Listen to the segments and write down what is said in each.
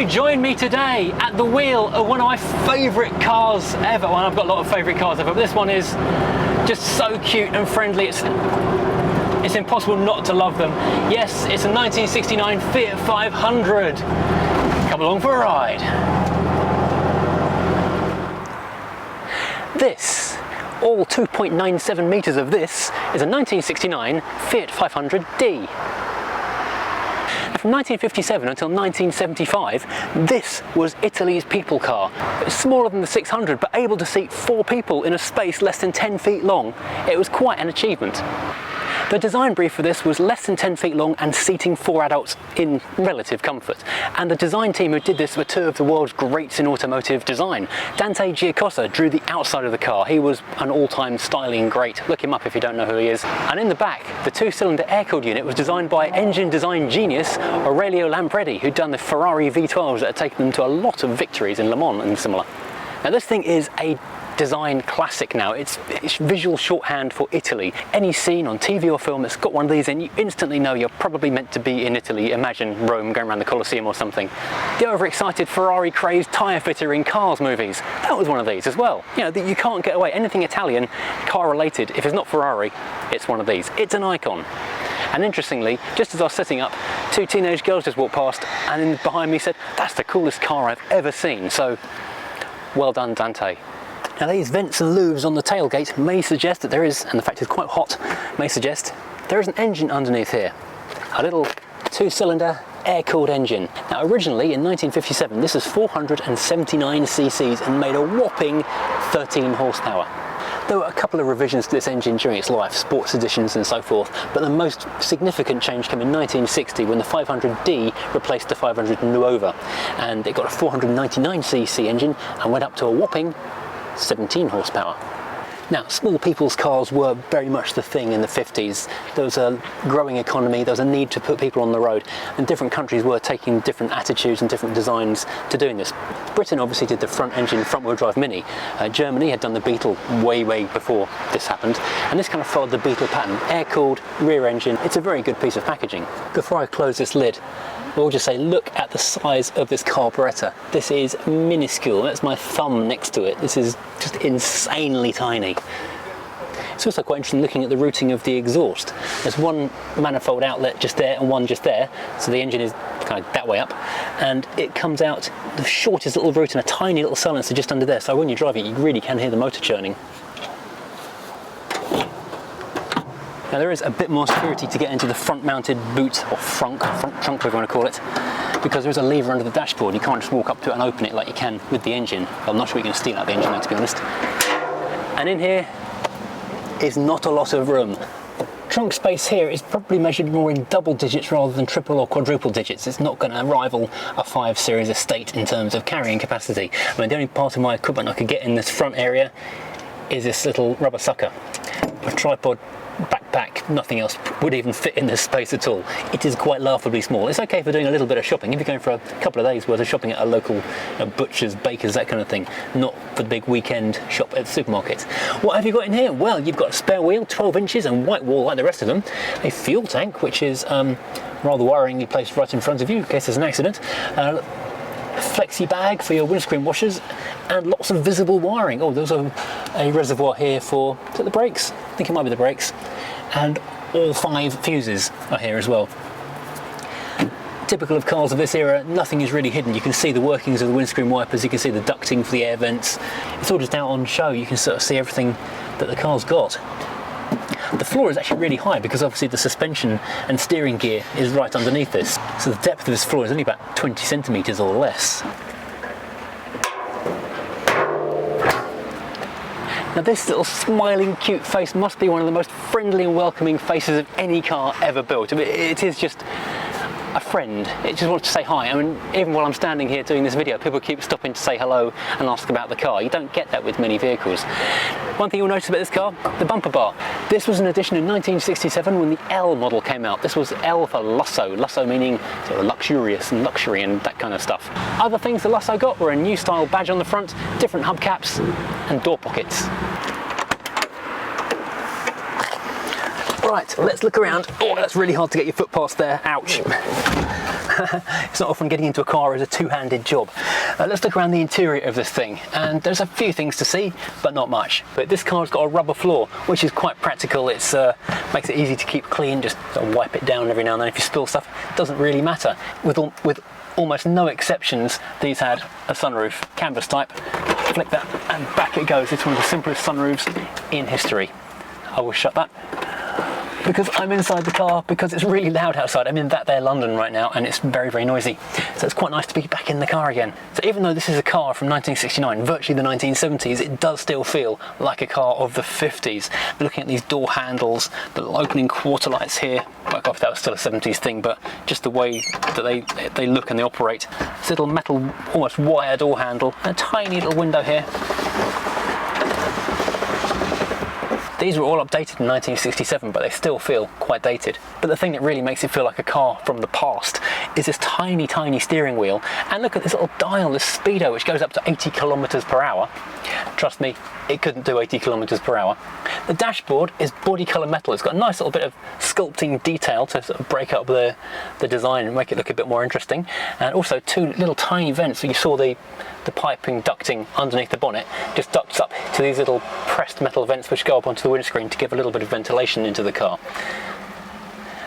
you join me today at the wheel of one of my favourite cars ever. Well, I've got a lot of favourite cars ever, but this one is just so cute and friendly. It's impossible not to love them. Yes, it's a 1969 Fiat 500. Come along for a ride. This, all 2.97 metres of this, is a 1969 Fiat 500D. From 1957 until 1975, this was Italy's people car. It was smaller than the 600, but able to seat 4 people in a space less than 10 feet long. It was quite an achievement. The design brief for this was less than 10 feet long and seating 4 adults in relative comfort. And the design team who did this were 2 of the world's greats in automotive design. Dante Giacosa drew the outside of the car. He was an all-time styling great. Look him up if you don't know who he is. And in the back, the 2-cylinder air-cooled unit was designed by engine design genius Aurelio Lampredi, who'd done the Ferrari V12s that had taken them to a lot of victories in Le Mans and similar. Now this thing is a design classic now. It's visual shorthand for Italy. Any scene on TV or film that's got one of these in, you instantly know you're probably meant to be in Italy. Imagine Rome going around the Colosseum or something. The overexcited Ferrari crazed tyre fitter in Cars movies, that was one of these as well. You know, you can't get away. Anything Italian, car related, if it's not Ferrari, it's one of these. It's an icon. And interestingly, just as I was setting up, 2 teenage girls just walked past and behind me said, "That's the coolest car I've ever seen." So, well done, Dante. Now these vents and louvres on the tailgate may suggest that there is, and the fact it's quite hot, may suggest there is an engine underneath here. A little 2-cylinder air-cooled engine. Now originally in 1957 this is 479 cc's and made a whopping 13 horsepower. There were a couple of revisions to this engine during its life, sports editions and so forth, but the most significant change came in 1960 when the 500D replaced the 500 Nuova, and it got a 499cc engine and went up to a whopping 17 horsepower. Now, small people's cars were very much the thing in the 50s. There was a growing economy, there was a need to put people on the road, and different countries were taking different attitudes and different designs to doing this. Britain obviously did the front engine front-wheel drive Mini. Germany had done the Beetle way before this happened, and this kind of followed the Beetle pattern. Air-cooled, rear engine. It's a very good piece of packaging. Before I close this lid, we'll just say, look at the size of this carburettor. This is minuscule. That's my thumb next to it. This is just insanely tiny. It's also quite interesting looking at the routing of the exhaust. There's one manifold outlet just there and one just there, so the engine is kind of that way up, and it comes out the shortest little route and a tiny little silencer just under there, so when you drive it you really can hear the motor churning. Now there is a bit more security to get into the front-mounted boot, or front trunk, whatever you want to call it, because there's a lever under the dashboard. You can't just walk up to it and open it like you can with the engine. Well, I'm not sure you're going to steal out the engine though, to be honest. And in here is not a lot of room. Trunk space here is probably measured more in double digits rather than triple or quadruple digits. It's not going to rival a 5 Series estate in terms of carrying capacity. I mean, the only part of my equipment I could get in this front area is this little rubber sucker. A tripod, backpack, nothing else would even fit in this space at all. It is quite laughably small. It's okay for doing a little bit of shopping. If you're going for a couple of days worth of shopping at a local butcher's, baker's, that kind of thing, not for the big weekend shop at the supermarket. What have you got in here? Well, you've got a spare wheel, 12 inches and white wall like the rest of them, a fuel tank, which is rather worryingly placed right in front of you in case there's an accident, a flexi bag for your windscreen washers, and lots of visible wiring. Oh, there's a reservoir here for, is it the brakes? I think it might be the brakes. And all 5 fuses are here as well. Typical of cars of this era, nothing is really hidden. You can see the workings of the windscreen wipers, you can see the ducting for the air vents. It's all just out on show. You can sort of see everything that the car's got. The floor is actually really high because obviously the suspension and steering gear is right underneath this. So the depth of this floor is only about 20 centimetres or less. Now this little smiling cute face must be one of the most friendly and welcoming faces of any car ever built. I mean, it is just a friend. It just wants to say hi. I mean, even while I'm standing here doing this video, people keep stopping to say hello and ask about the car. You don't get that with many vehicles. One thing you'll notice about this car, the bumper bar. This was an addition in 1967 when the L model came out. This was L for Lusso. Lusso meaning sort of luxurious and luxury and that kind of stuff. Other things the Lusso got were a new style badge on the front, different hubcaps and door pockets. What Right, let's look around. Oh, that's really hard to get your foot past there. Ouch. It's not often getting into a car is a two-handed job. Let's look around the interior of this thing, and there's a few things to see, but not much. But this car's got a rubber floor, which is quite practical. It's makes it easy to keep clean, just sort of wipe it down every now and then. If you spill stuff, it doesn't really matter. With almost no exceptions, these had a sunroof, canvas type. Flick that and back it goes. It's one of the simplest sunroofs in history. I will shut that because I'm inside the car, because it's really loud outside. I'm in that there London right now, and it's very, very noisy. So it's quite nice to be back in the car again. So even though this is a car from 1969, virtually the 1970s, it does still feel like a car of the 50s. Looking at these door handles, the little opening quarter lights here, well, if that was still a 70s thing, but just the way that they look and they operate. This little metal, almost wire door handle, and a tiny little window here. These were all updated in 1967, but they still feel quite dated. But the thing that really makes it feel like a car from the past is this tiny, tiny steering wheel. And look at this little dial, this speedo, which goes up to 80 kilometers per hour. Trust me, it couldn't do 80 kilometers per hour. The dashboard is body color metal. It's got a nice little bit of sculpting detail to sort of break up the design and make it look a bit more interesting. And also two little tiny vents. So you saw the piping ducting underneath the bonnet just ducts up to these little pressed metal vents which go up onto the windscreen to give a little bit of ventilation into the car.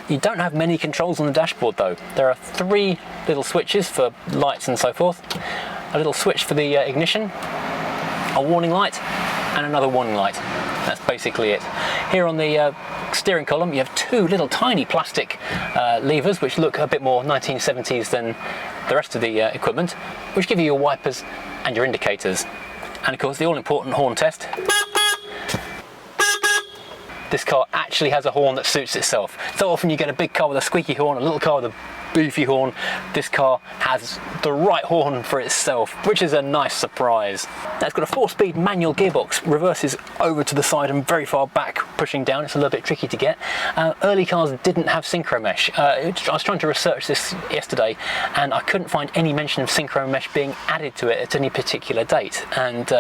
You don't have many controls on the dashboard though. There are 3 little switches for lights and so forth, a little switch for the ignition, a warning light, and another warning light. That's basically it. Here on the steering column you have 2 little tiny plastic levers which look a bit more 1970s than the rest of the equipment, which give you your wipers and your indicators. And of course the all-important horn test. This car actually has a horn that suits itself. So often you get a big car with a squeaky horn, a little car with a beefy horn. This car has the right horn for itself, which is a nice surprise. Now it's got a 4-speed manual gearbox, reverses over to the side and very far back, pushing down. It's a little bit tricky to get. Early cars didn't have synchro mesh. I was trying to research this yesterday and I couldn't find any mention of synchro mesh being added to it at any particular date. And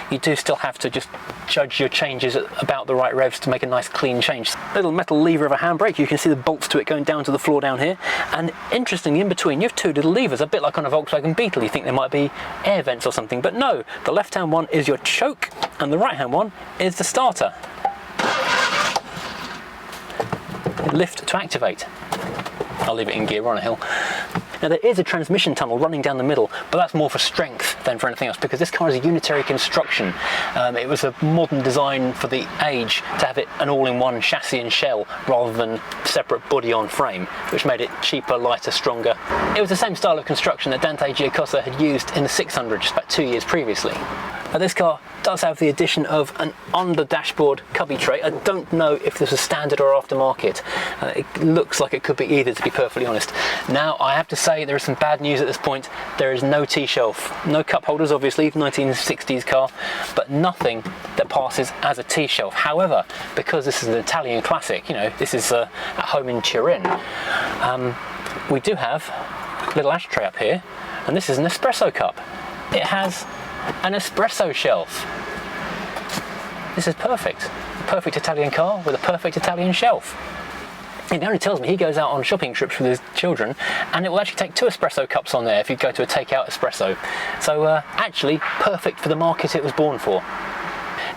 you do still have to just judge your changes at about the right revs to make a nice clean change. Little metal lever of a handbrake, you can see the bolts to it going down to the floor down here. And interestingly, in between you have 2 little levers, a bit like on a Volkswagen Beetle. You think they might be air vents or something, but no. The left hand one is your choke and the right hand one is the starter. Lift to activate. I'll leave it in gear, we're on a hill. Now there is a transmission tunnel running down the middle, but that's more for strength than for anything else, because this car is a unitary construction. It was a modern design for the age to have it an all-in-one chassis and shell rather than separate body on frame, which made it cheaper, lighter, stronger. It was the same style of construction that Dante Giacosa had used in the 600 just about 2 years previously. Now this car does have the addition of an under-dashboard cubby tray. I don't know if this is standard or aftermarket. It looks like it could be either, to be perfectly honest. Now I have to say there is some bad news at this point. There is no T-shelf. No cup holders, obviously, 1960s car, but nothing that passes as a T-shelf. However, because this is an Italian classic, you know, this is at home in Turin, we do have a little ashtray up here, and this is an espresso cup. It has an espresso shelf. This is perfect. A perfect Italian car with a perfect Italian shelf. It only tells me he goes out on shopping trips with his children, and it will actually take 2 espresso cups on there if you go to a takeout espresso. So actually perfect for the market it was born for.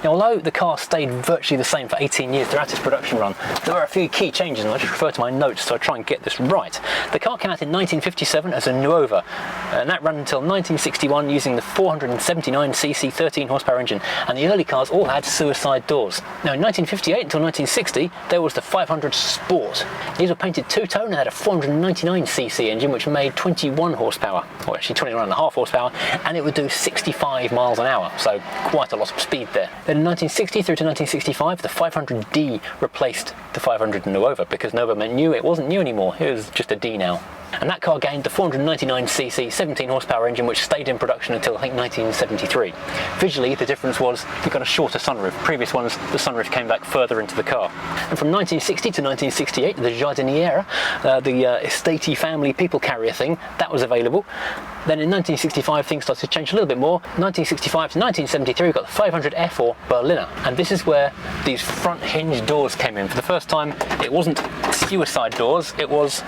Now, although the car stayed virtually the same for 18 years throughout its production run, there were a few key changes, and I just refer to my notes so I try and get this right. The car came out in 1957 as a Nuova, and that ran until 1961 using the 479cc 13 horsepower engine, and the early cars all had suicide doors. Now, in 1958 until 1960, there was the 500 Sport. These were painted two-tone and had a 499cc engine which made 21 horsepower, or actually 21.5 horsepower, and it would do 65 miles an hour, so quite a lot of speed there. Then in 1960 through to 1965, the 500D replaced the 500 Nuova, because Nuova meant new. It wasn't new anymore, it was just a D now. And that car gained the 499cc 17 horsepower engine, which stayed in production until I think 1973. Visually, the difference was you got a shorter sunroof. Previous ones, the sunroof came back further into the car. And from 1960 to 1968, the Jardiniera, the estatey family people carrier thing, that was available. Then in 1965 things started to change a little bit more. 1965 to 1973 we got the 500F or Berliner, and this is where these front hinge doors came in. For the first time it wasn't suicide doors, it was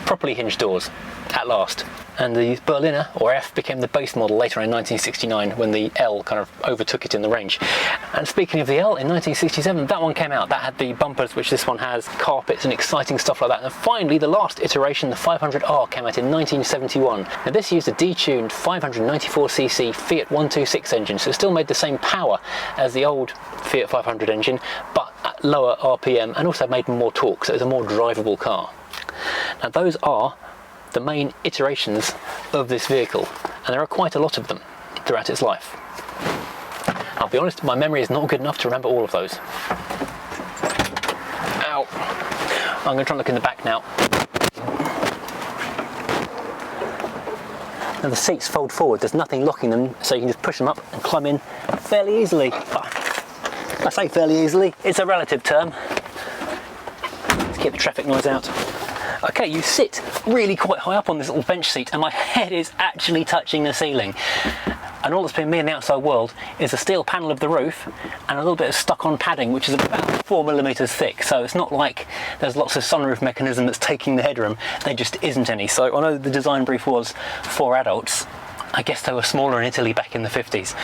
properly hinged doors at last. And the Berliner, or F, became the base model later in 1969 when the L kind of overtook it in the range. And speaking of the L, in 1967 that one came out. That had the bumpers which this one has, carpets and exciting stuff like that. And finally the last iteration, the 500R, came out in 1971. Now this used a detuned 594cc Fiat 126 engine, so it still made the same power as the old Fiat 500 engine, but at lower RPM, and also made more torque, so it was a more drivable car. Now those are the main iterations of this vehicle, and there are quite a lot of them throughout its life. I'll be honest, my memory is not good enough to remember all of those. Ow! I'm going to try and look in the back now. Now the seats fold forward, there's nothing locking them, so you can just push them up and climb in fairly easily. I say fairly easily, it's a relative term. Let's keep the traffic noise out. Okay, you sit really quite high up on this little bench seat, and my head is actually touching the ceiling. And all that's between me and the outside world is a steel panel of the roof and a little bit of stuck-on padding, which is about 4mm thick. So it's not like there's lots of sunroof mechanism that's taking the headroom. There just isn't any. So I know the design brief was for adults. I guess they were smaller in Italy back in the 50s.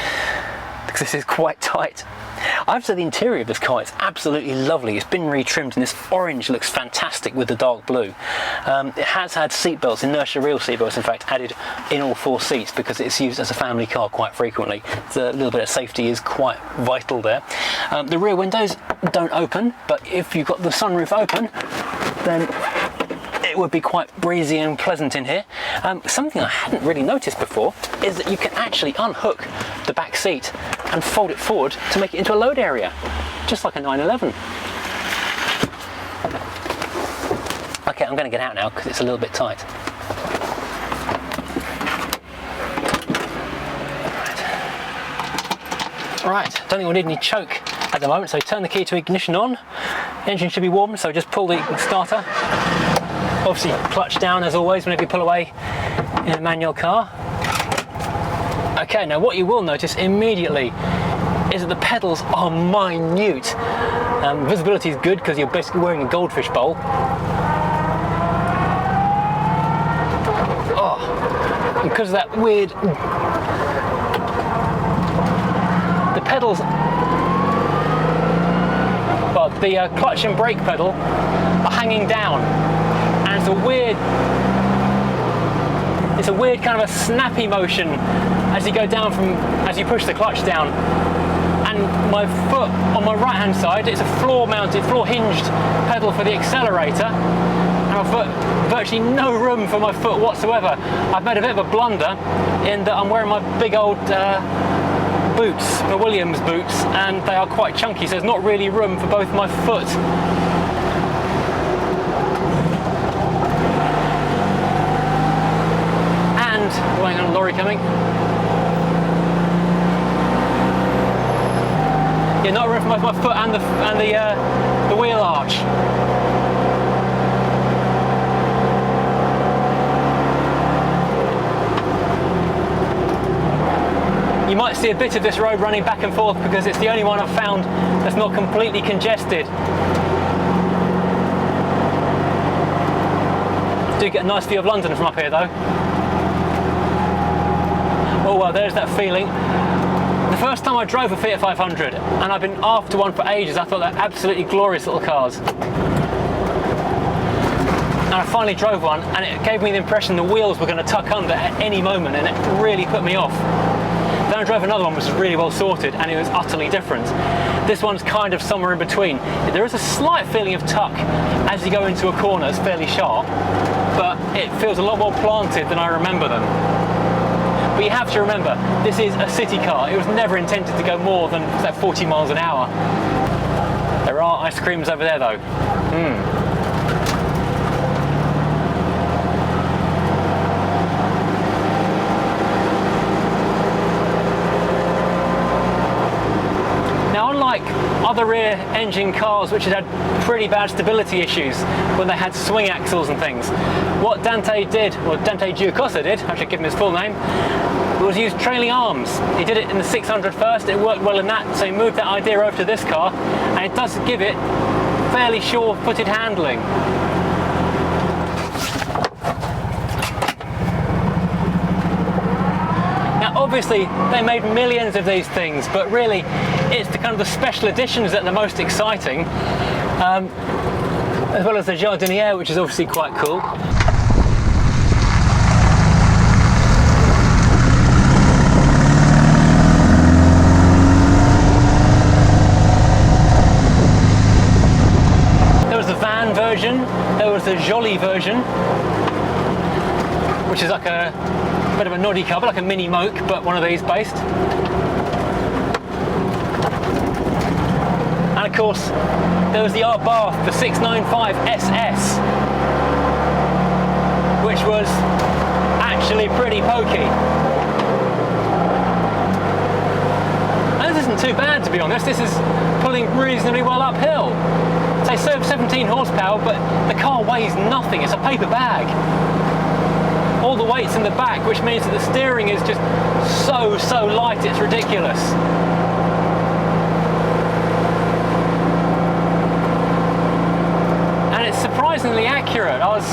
Because this is quite tight. I have to say the interior of this car is absolutely lovely. It's been retrimmed and this orange looks fantastic with the dark blue. It has had seatbelts, inertia reel seatbelts in fact, added in all 4 seats because it's used as a family car quite frequently. So a little bit of safety is quite vital there. The rear windows don't open, but if you've got the sunroof open, then it would be quite breezy and pleasant in here. Something I hadn't really noticed before is that you can actually unhook the back seat and fold it forward to make it into a load area, just like a 911. Okay, I'm going to get out now because it's a little bit tight. Right, don't think we need any choke at the moment, so turn the key to ignition on. The engine should be warm, so just pull the starter. Obviously clutch down as always whenever you pull away in a manual car. Okay, now what you will notice immediately is that the pedals are minute. Visibility is good because you're basically wearing a goldfish bowl. Oh, because of that weird... The pedals... Well, the clutch and brake pedal are hanging down. And it's a weird kind of a snappy motion as you go down as you push the clutch down. And my foot on my right hand side, it's a floor hinged pedal for the accelerator, and I've got virtually no room for my foot whatsoever. I've made a bit of a blunder in that I'm wearing my big old boots, my Williams boots, and they are quite chunky, so there's not really room for both my foot. Waiting on a lorry coming. Yeah, not room for my foot and the wheel arch. You might see a bit of this road running back and forth because it's the only one I've found that's not completely congested. Do get a nice view of London from up here though. Oh well, there's that feeling. The first time I drove a Fiat 500, and I've been after one for ages, I thought they're absolutely glorious little cars. And I finally drove one, and it gave me the impression the wheels were going to tuck under at any moment, and it really put me off. Then I drove another one which was really well sorted, and it was utterly different. This one's kind of somewhere in between. There is a slight feeling of tuck as you go into a corner. It's fairly sharp, but it feels a lot more planted than I remember them. But you have to remember, this is a city car. It was never intended to go more than 40 miles an hour. There are ice creams over there though. other rear engine cars which had had pretty bad stability issues when they had swing axles and things. What Dante did, or Dante Giacosa did, I should give him his full name, was use trailing arms. He did it in the 600 first, it worked well in that, so he moved that idea over to this car, and it does give it fairly sure-footed handling. Obviously, they made millions of these things, but really, it's the kind of the special editions that are the most exciting, as well as the Jardiniere, which is obviously quite cool. There was the van version, there was the Jolie version, which is like a bit of a noddy car, like a mini moke, but one of these based. And of course, there was the Arbath, the 695 SS, which was actually pretty pokey. And this isn't too bad, to be honest. This is pulling reasonably well uphill. Say 17 horsepower, but the car weighs nothing. It's a paper bag. All the weight's in the back, which means that the steering is just so light, it's ridiculous. And it's surprisingly accurate. I was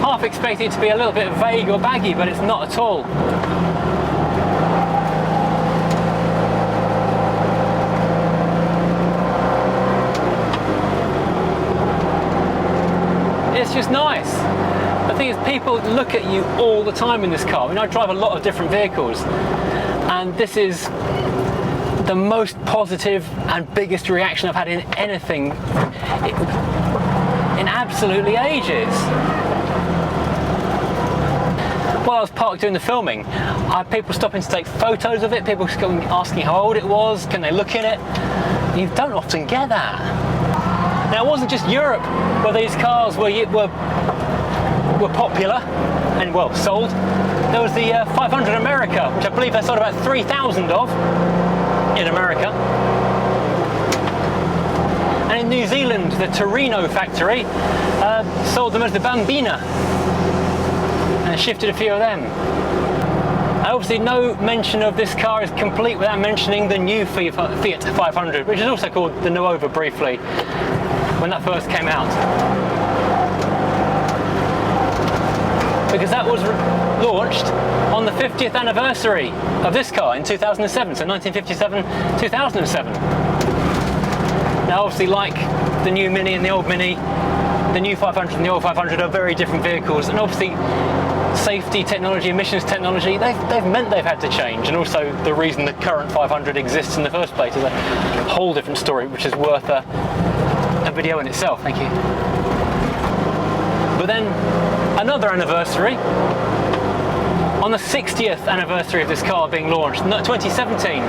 half expecting it to be a little bit vague or baggy, but it's not at all. It's just nice. The thing is, people look at you all the time in this car. I mean, I drive a lot of different vehicles, and this is the most positive and biggest reaction I've had in anything in absolutely ages. While I was parked doing the filming, I had people stopping to take photos of it, people asking how old it was, can they look in it? You don't often get that. Now, it wasn't just Europe where these cars were popular and, well, sold. There was the 500 America, which I believe they sold about 3,000 of in America. And in New Zealand, the Torino factory sold them as the Bambina and shifted a few of them. And obviously no mention of this car is complete without mentioning the new Fiat 500, which is also called the Nuova briefly when that first came out. Because that was launched on the 50th anniversary of this car in 2007, so 1957, 2007. Now obviously, like the new Mini and the old Mini, the new 500 and the old 500 are very different vehicles, and obviously safety technology, emissions technology, they've meant they've had to change, and also the reason the current 500 exists in the first place is a whole different story, which is worth a video in itself. Thank you. But then another anniversary, on the 60th anniversary of this car being launched, 2017,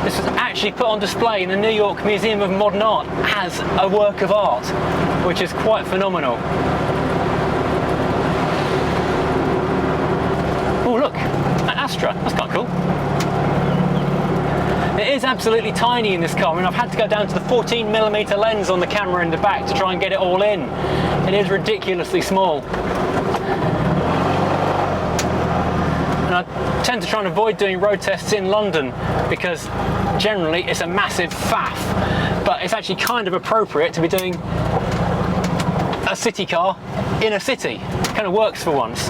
this was actually put on display in the New York Museum of Modern Art as a work of art, which is quite phenomenal. Oh look, an Astra, that's quite cool. It is absolutely tiny in this car. I mean, I've had to go down to the 14mm lens on the camera in the back to try and get it all in. It is ridiculously small. And I tend to try and avoid doing road tests in London because generally it's a massive faff. But it's actually kind of appropriate to be doing a city car in a city. It kind of works for once.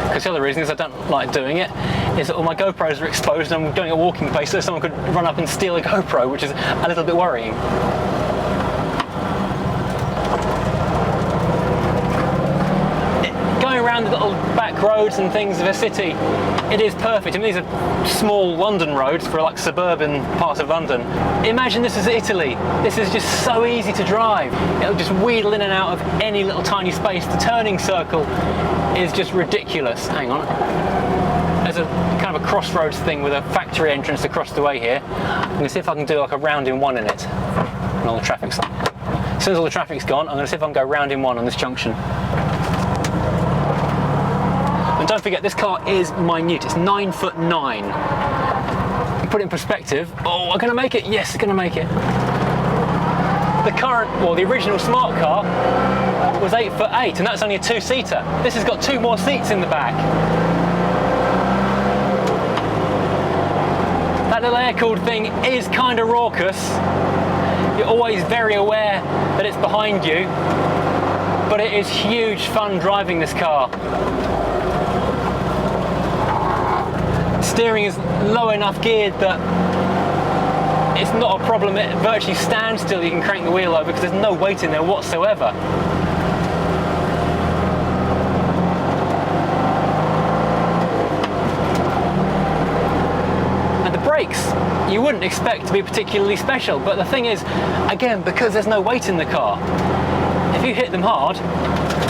Because the other reason is I don't like doing it is that all my GoPros are exposed and I'm doing a walking pace, so someone could run up and steal a GoPro, which is a little bit worrying. Going around the little back roads and things of a city, it is perfect. I mean, these are small London roads for like suburban parts of London. Imagine this is Italy. This is just so easy to drive. It'll just wheedle in and out of any little tiny space. The turning circle is just ridiculous. Hang on. There's a kind of a crossroads thing with a factory entrance across the way here. I'm going to see if I can do like a round in one in it. And all the traffic's on. As soon as all the traffic's gone, I'm going to see if I can go round in one on this junction. And don't forget, this car is minute. It's 9'9". put it in perspective, oh, I'm gonna make it, yes, it's gonna make it. The current, well, the original smart car was 8'8", and that's only a 2-seater. This has got 2 more seats in the back. That little air-cooled thing is kind of raucous. You're always very aware that it's behind you, but it is huge fun driving this car. Steering is low enough geared that it's not a problem. It virtually stands still. You can crank the wheel over because there's no weight in there whatsoever. And the brakes, you wouldn't expect to be particularly special, but the thing is, again, because there's no weight in the car, if you hit them hard,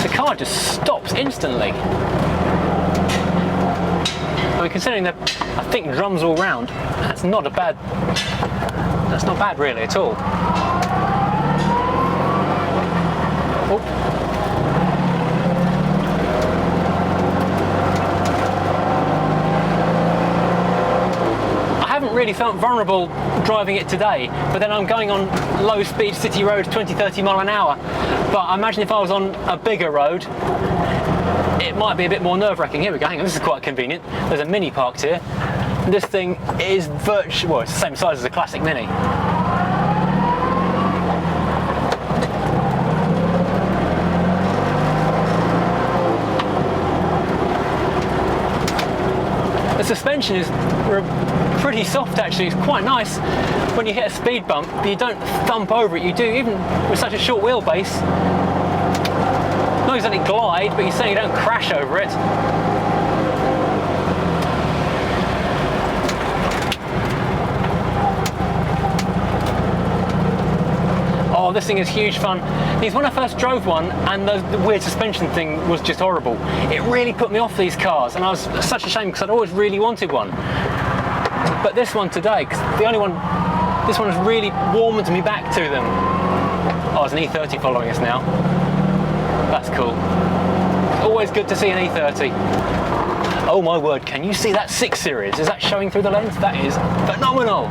the car just stops instantly. I mean, considering that I think drums all round, that's not bad really at all. Oh. I haven't really felt vulnerable driving it today, but then I'm going on low speed city roads, 20-30 mile an hour. But I imagine if I was on a bigger road, it might be a bit more nerve-wracking. Here we go, hang on, this is quite convenient. There's a Mini parked here. This thing is virtually, well, it's the same size as a classic Mini. The suspension is pretty soft actually, it's quite nice. When you hit a speed bump, you don't thump over it, you do, even with such a short wheelbase. Not exactly glide, but you certainly don't crash over it. Oh, this thing is huge fun. Because when I first drove one, and the weird suspension thing was just horrible, it really put me off these cars, and I was such a shame because I'd always really wanted one. But this one today, because this one has really warmed me back to them. Oh, there's an E30 following us now. That's cool. Always good to see an E30. Oh my word, can you see that 6 Series? Is that showing through the lens? That is phenomenal.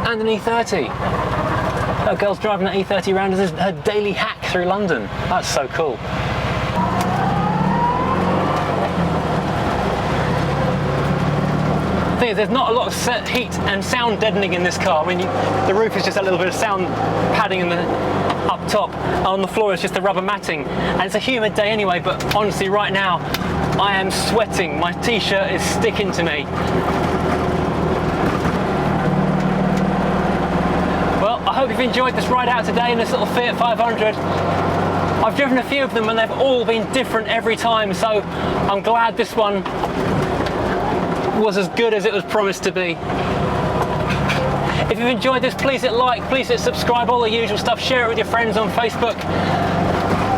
And an E30. That girl's driving that E30 around as her daily hack through London. That's so cool. The thing is, there's not a lot of heat and sound deadening in this car. I mean, the roof is just a little bit of sound padding in the up top. On the floor is just the rubber matting. And it's a humid day anyway, but honestly, right now, I am sweating. My t-shirt is sticking to me. I hope you've enjoyed this ride out today in this little Fiat 500. I've driven a few of them and they've all been different every time, so I'm glad this one was as good as it was promised to be. If you've enjoyed this, please hit like, please hit subscribe, all the usual stuff. Share it with your friends on Facebook.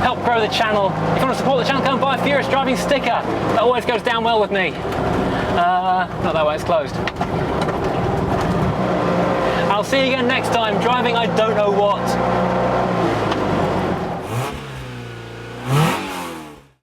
Help grow the channel. If you want to support the channel, come and buy a Furious Driving sticker. That always goes down well with me. Not that way, it's closed. I'll see you again next time, driving I don't know what.